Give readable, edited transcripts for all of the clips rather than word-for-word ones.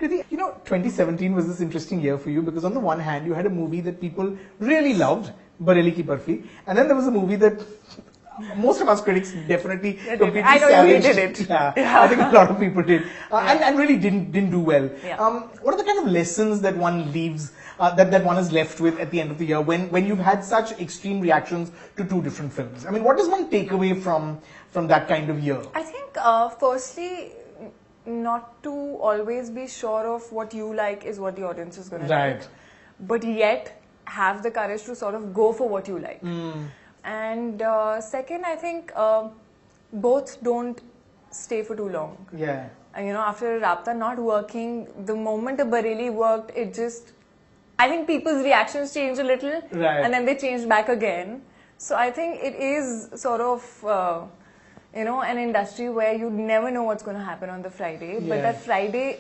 Kriti, 2017 was this interesting year for you because on the one hand, you had a movie that people really loved, Bareli Ki Barfi, and then there was a movie that most of us critics definitely completely I know savaged. you did it. Yeah, I think a lot of people did, and really didn't do well. Yeah. What are the kind of lessons that one leaves, that one is left with at the end of the year when you've had such extreme reactions to two different films? I mean, what does one take away from that kind of year? I think, firstly, not to always be sure of what you like is what the audience is going to like. But yet, have the courage to sort of go for what you like. And second, I think both don't stay for too long. Yeah. After Rabta not working, the moment a Bareli worked, I think people's reactions changed a little. Right. And then they changed back again. So I think it is sort of, an industry where you never know what's going to happen on the Friday. Yeah. But that Friday,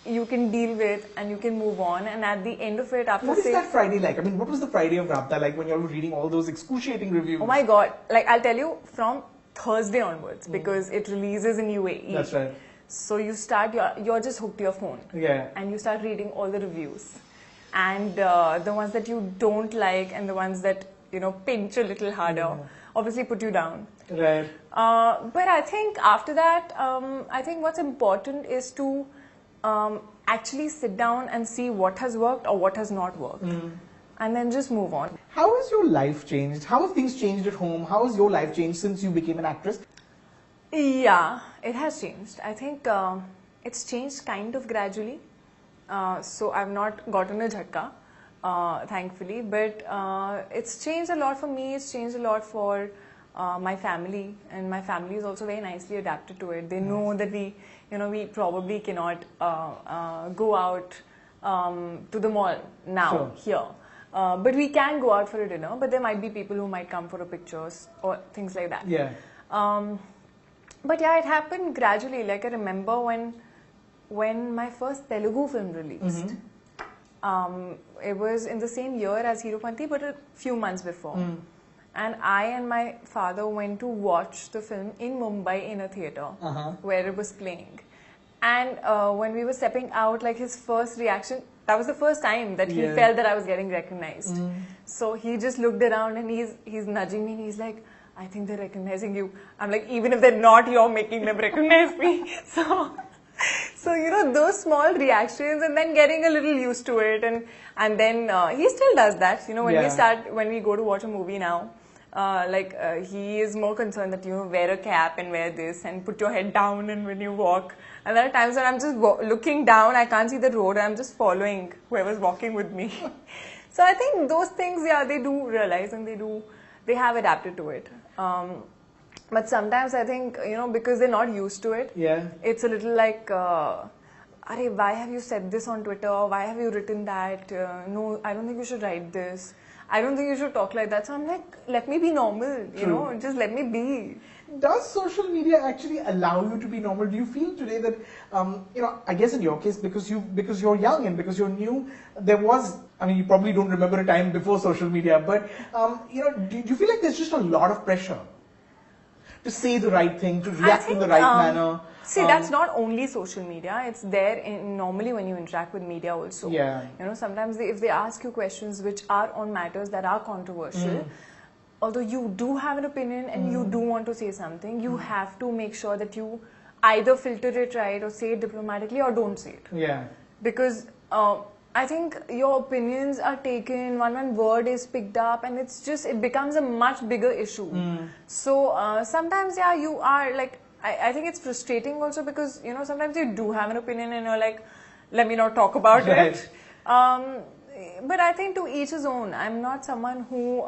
you can deal with and you can move on, and at the end of it, after What is that Friday like? I mean, what was the Friday of Rabta like when you were reading all those excruciating reviews? Oh my god, I'll tell you from Thursday onwards, because it releases in UAE. That's right. So you start, you're just hooked to your phone. Yeah. And you start reading all the reviews. And the ones that you don't like and the ones that, pinch a little harder, obviously put you down. Right. But I think after that, I think what's important is to actually sit down and see what has worked or what has not worked. And then just move on. How has your life changed? How have things changed at home? How has your life changed since you became an actress? Yeah, it has changed. I think it's changed kind of gradually. So I've not gotten a jhatka, thankfully. But it's changed a lot for me. It's changed a lot for my family. And my family is also very nicely adapted to it. They know that we probably cannot go out to the mall now, here. But we can go out for a dinner, but there might be people who might come for a pictures or things like that. Yeah. But yeah, it happened gradually. Like I remember when my first Telugu film released, it was in the same year as Heropanti, but a few months before. And I and my father went to watch the film in Mumbai in a theatre where it was playing. And when we were stepping out, his first reaction, that was the first time that he felt that I was getting recognized. So he just looked around and he's nudging me and he's like, I think they're recognizing you. I'm like, even if they're not, you're making them recognize me. So those small reactions and then getting a little used to it. And then he still does that. When we go to watch a movie now, he is more concerned that wear a cap and wear this and put your head down and when you walk. And there are times when I'm just looking down, I can't see the road, I'm just following whoever's walking with me. So I think those things, they do realize and they have adapted to it. But sometimes I think, because they're not used to it, it's a little like, why have you said this on Twitter? Why have you written that? No, I don't think you should write this. I don't think you should talk like that. So I'm like, let me be normal, just let me be. Does social media actually allow you to be normal? Do you feel today that, I guess in your case, because you're young and because you're new, there was, you probably don't remember a time before social media, but, do you feel like there's just a lot of pressure to say the right thing, to react in the right manner? See, that's not only social media. It's there normally when you interact with media also. Yeah. Sometimes if they ask you questions which are on matters that are controversial, although you do have an opinion and you do want to say something, you have to make sure that you either filter it right or say it diplomatically or don't say it. Yeah. Because I think your opinions are taken, one word is picked up, and it becomes a much bigger issue. So sometimes, you are like, I think it's frustrating also because, sometimes you do have an opinion and you're like, let me not talk about it. But I think to each his own. I'm not someone who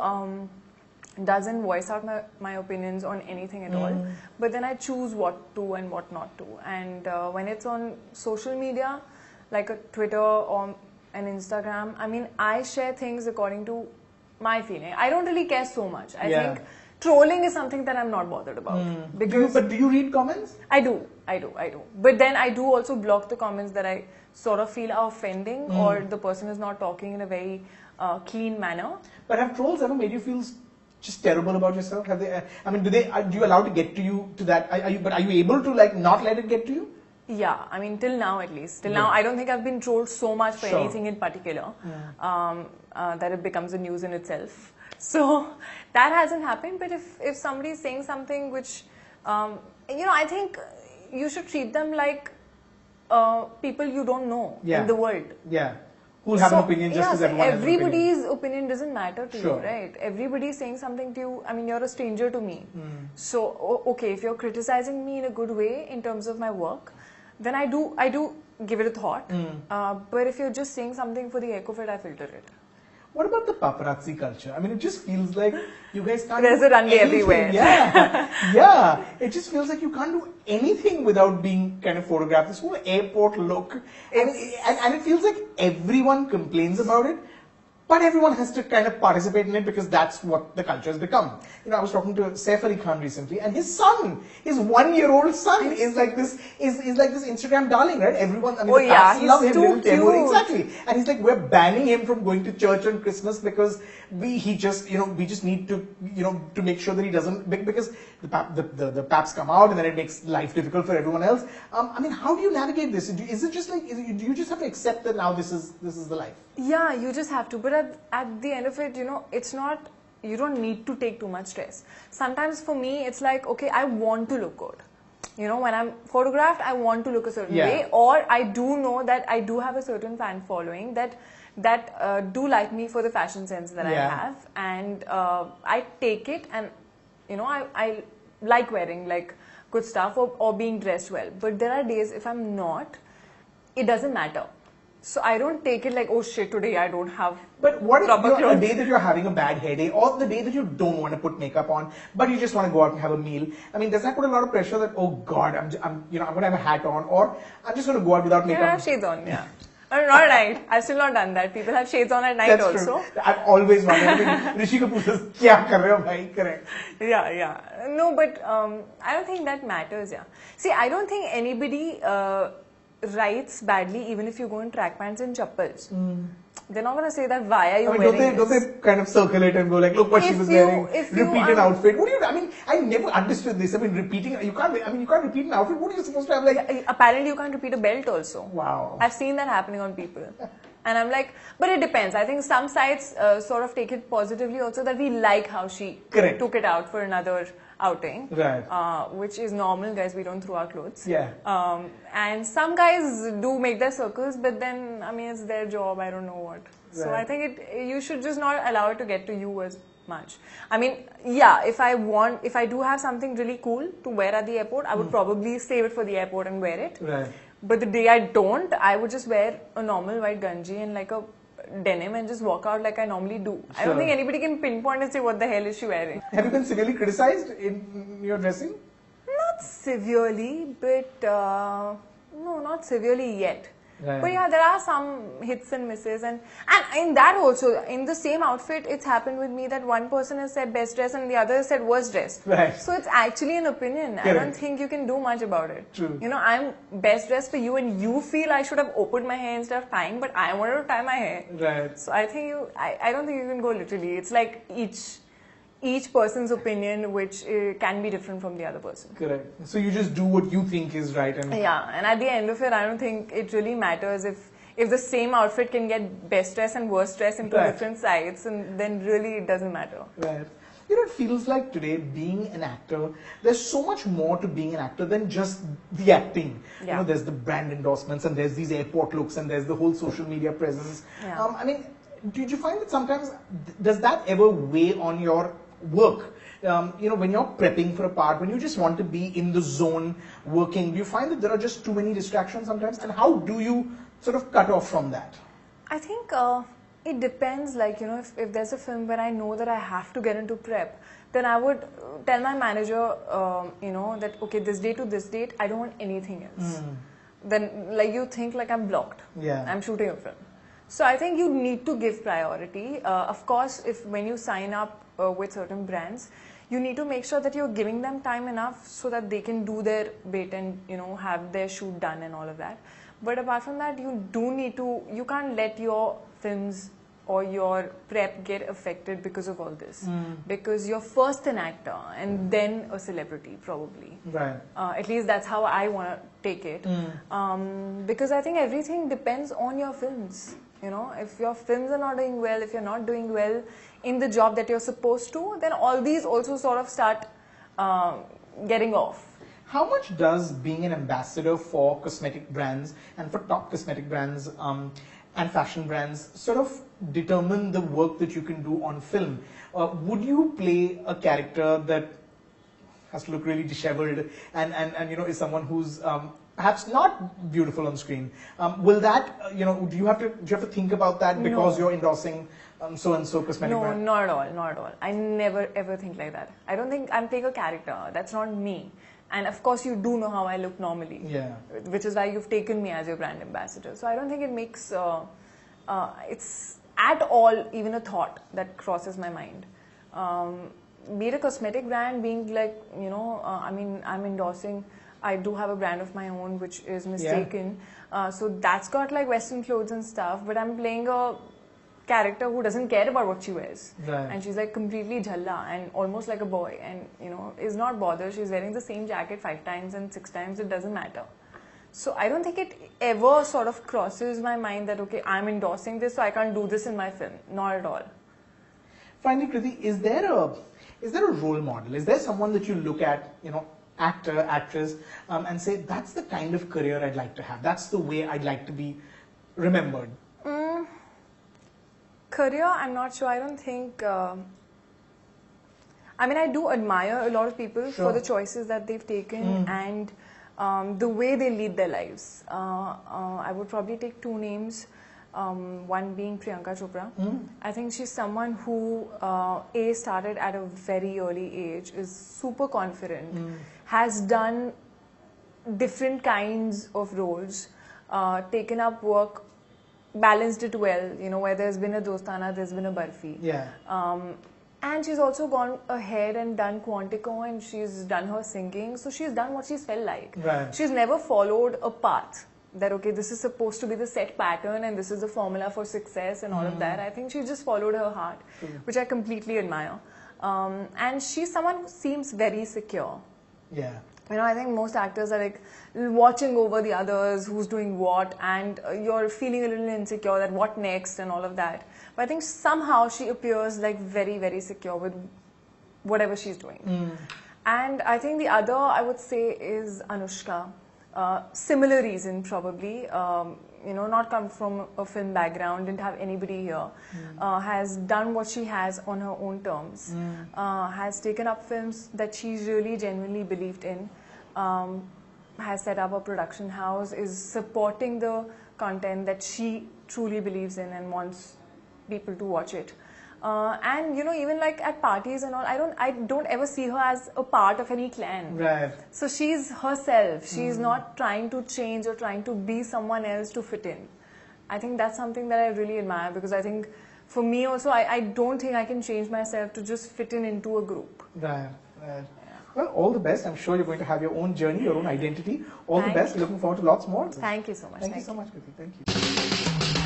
doesn't voice out my opinions on anything at all. But then I choose what to and what not to. And when it's on social media, like a Twitter or an Instagram, I share things according to my feeling. I don't really care so much. I think trolling is something that I'm not bothered about. But do you read comments? I do. But then I do also block the comments that I sort of feel are offending or the person is not talking in a very clean manner. But have trolls ever made you feel just terrible about yourself? Have they? Do you allow to get to you to that? Are you able to not let it get to you? Yeah, I mean, till now at least. Till now, I don't think I've been trolled so much for anything in particular that it becomes a news in itself. So that hasn't happened. But if somebody is saying something which, I think you should treat them like people you don't know in the world. Yeah. Who'll have an opinion just as everyone has an opinion. Everybody's opinion doesn't matter to you, right? Everybody's saying something to you. I mean, you're a stranger to me. So, okay, if you're criticizing me in a good way in terms of my work, then I do give it a thought. But if you're just saying something for the heck of it, I filter it. What about the paparazzi culture? I mean, it just feels like you guys can't There's do a runway anything. everywhere. Yeah. It just feels like you can't do anything without being kind of photographed. This whole airport look. And it feels like everyone complains about it, but everyone has to kind of participate in it because that's what the culture has become. I was talking to Saif Ali Khan recently, and his son, his 1-year-old son, is like this Instagram darling, right? Everyone, I mean, the paps love him. Too cute. Exactly. And he's like, we're banning him from going to church on Christmas because we just need to, to make sure that he doesn't, because the paps come out and then it makes life difficult for everyone else. I mean, how do you navigate this? Is it just like, do you just have to accept that now this is the life? Yeah, you just have to. But at the end of it, it's not, you don't need to take too much stress. Sometimes for me, it's like, okay, I want to look good. When I'm photographed, I want to look a certain way, or I do know that I do have a certain fan following that do like me for the fashion sense that I have, and I take it, and I like wearing like good stuff or being dressed well. But there are days if I'm not, it doesn't matter. So I don't take it like, oh shit, today I don't have. But what if the day that you're having a bad hair day, or the day that you don't want to put makeup on, but you just want to go out and have a meal? I mean, does that put a lot of pressure that, oh God, I'm going to have a hat on, or I'm just going to go out without makeup? I have shades on, yeah. Not at night. I've still not done that. People have shades on at night. That's also. True. I've always wondered. I mean, Rishi Kapoor says, "Kya kar rahe ho, bhai?" Correct. Yeah. No, but I don't think that matters. Yeah. See, I don't think anybody writes badly even if you go in track pants and chappals. They're not going to say that, why are you wearing this? Don't they kind of circle it and go like, look what she was wearing, repeat an outfit. What do you, I mean, I never understood this. I mean, you can't repeat an outfit. What are you supposed to have like? Apparently you can't repeat a belt also. Wow. I've seen that happening on people. And I'm like, but it depends. I think some sites sort of take it positively also, that we like how she took it out for another outing. Right. Which is normal, guys. We don't throw our clothes. Yeah. And some guys do make their circles, but then, I mean, it's their job. I don't know what. Right. So I think you should just not allow it to get to you as much. I mean, yeah, if I do have something really cool to wear at the airport, I would probably save it for the airport and wear it. Right. But the day I don't, I would just wear a normal white ganji and like a denim and just walk out like I normally do. Sure. I don't think anybody can pinpoint and say what the hell is she wearing. Have you been severely criticized in your dressing? Not severely, but no, not severely yet. Right. But yeah, there are some hits and misses, and in that also, in the same outfit, it's happened with me that one person has said best dressed and the other has said worst dressed. Right. So it's actually an opinion. Correct. I don't think you can do much about it. True. I'm best dressed for you, and you feel I should have opened my hair instead of tying, but I wanted to tie my hair. Right. So I think I don't think you can go literally. It's like each person's opinion, which can be different from the other person. Correct. So you just do what you think is right. And at the end of it, I don't think it really matters if the same outfit can get best dress and worst dress into different sites, and then really it doesn't matter. Right. It feels like today, being an actor, there's so much more to being an actor than just the acting. Yeah. There's the brand endorsements, and there's these airport looks, and there's the whole social media presence. Yeah. I mean, did you find that sometimes, does that ever weigh on your work? When you're prepping for a part, when you just want to be in the zone working, do you find that there are just too many distractions sometimes? And how do you sort of cut off from that? I think it depends. Like, if there's a film where I know that I have to get into prep, then I would tell my manager, that, okay, this date to this date, I don't want anything else. Then, like, you think like I'm blocked. Yeah. I'm shooting a film. So I think you need to give priority. Of course, when you sign up with certain brands, you need to make sure that you're giving them time enough so that they can do their bit and have their shoot done and all of that. But apart from that, you can't let your films or your prep get affected because of all this. Because you're first an actor and then a celebrity, probably. Right. At least that's how I want to take it. Because I think everything depends on your films. You know, if your films are not doing well, if you're not doing well in the job that you're supposed to, then all these also sort of start getting off. How much does being an ambassador for cosmetic brands and for top cosmetic brands and fashion brands sort of determine the work that you can do on film? Would you play a character that has to look really disheveled and you know, is someone who's perhaps not beautiful on screen? Will that, you know, do you have to think about that because you're endorsing so and so cosmetic brand? No, not at all, not at all. I never ever think like that. I don't think I'm playing a character. That's not me. And of course, you do know how I look normally. Yeah. Which is why you've taken me as your brand ambassador. So I don't think it makes it's at all even a thought that crosses my mind. Be it a cosmetic brand, being like, you know, I mean, I'm endorsing. I do have a brand of my own, which is Mistaken. So that's got like Western clothes and stuff. But I'm playing a character who doesn't care about what she wears. Right. And she's like completely jhalla and almost like a boy, and you know, is not bothered. She's wearing the same jacket 5 times and 6 times, it doesn't matter. So I don't think it ever sort of crosses my mind that okay, I'm endorsing this, so I can't do this in my film. Not at all. Finally, Kriti, is there a role model? Is there someone that you look at, you know, actor, actress, and say, that's the kind of career I'd like to have. That's the way I'd like to be remembered. Career, I'm not sure. I don't think. I mean, I do admire a lot of people for the choices that they've taken and the way they lead their lives. I would probably take 2 names. One being Priyanka Chopra. I think she's someone who started at a very early age, is super confident, has done different kinds of roles, taken up work, balanced it well, you know, where there's been a Dostana, there's been a Barfi. Yeah. And she's also gone ahead and done Quantico, and she's done her singing, so she's done what she's felt like. Right. She's never followed a path that, okay, this is supposed to be the set pattern and this is the formula for success and all of that. I think she just followed her heart, which I completely admire. And she's someone who seems very secure. Yeah. You know, I think most actors are like watching over the others, who's doing what, and you're feeling a little insecure that what next and all of that. But I think somehow she appears like very, very secure with whatever she's doing. And I think the other, I would say, is Anushka. Similar reason probably, you know, not come from a film background, didn't have anybody here, has done what she has on her own terms, has taken up films that she really genuinely believed in, has set up a production house, is supporting the content that she truly believes in and wants people to watch it. And you know, even like at parties and all, I don't ever see her as a part of any clan. Right. So she's herself. She's not trying to change or trying to be someone else to fit in. I think that's something that I really admire, because I think for me also, I don't think I can change myself to just fit in into a group. Right. Right. Well, all the best. I'm sure you're going to have your own journey, your own identity. All the best. Looking forward to lots more. Thank you so much. Thank you so much, Kriti. Thank you.